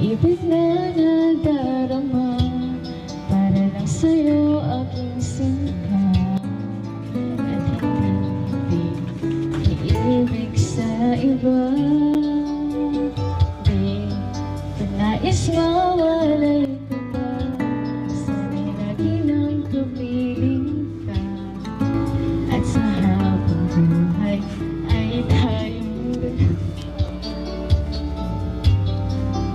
Pag-ibig na nadarama, para lang sa'yo aking sinta. At hindi iibig sa iba. Di ko nais mawalay ka pa. Sana'y lagi nang kapiling ka. At sa habang buhay ay tayong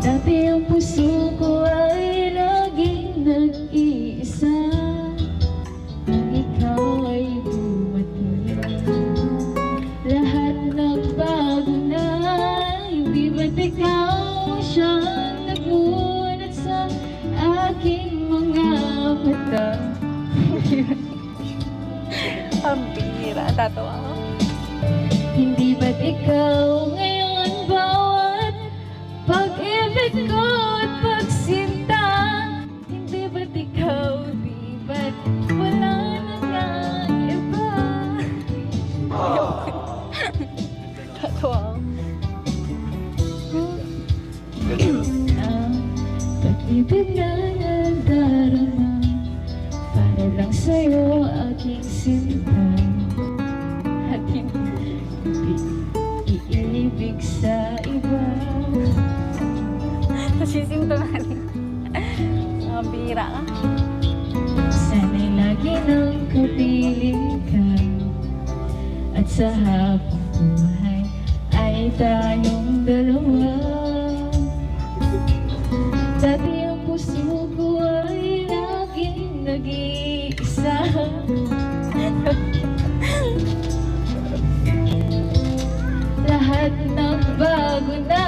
dati ang puso ko ay laging nag-iisa. Nang ikaw ay dumating, lahat nagbago na. Hindi ba't ikaw siyang nagunat sa aking mga mata? Ang bihira, tatawa ko. Hindi ba't ikaw ngayon bawat pag-ibig ko at pagsinta? Hindi ba't ikaw, di ba't wala na nga iba? Tatawa ko. Pag-ibig na nadarama, para lang sa'yo aking sinta. At hindi iibig sa iba. Nasisinto na rin. Ang bihira ka. Sana'y lagi nang kapiling ka. At sa habang buhay ay tayong dalawa. Dati ang puso ko ay laging nag-iisa. Lahat nagbago na.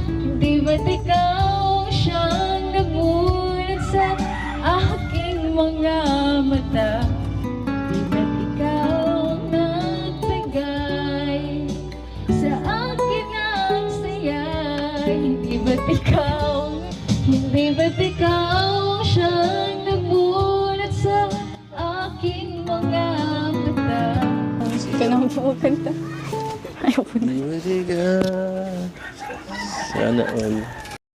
Hindi ba't ikaw siyang nagunat sa aking mga mata? Di ba't ikaw nagbigay sa akin ang saya? Hindi ba't ikaw siyang nagunat sa aking mga mata? Ikaw na magpapagkanta. Ayaw po na. Hindi ka. Sana all.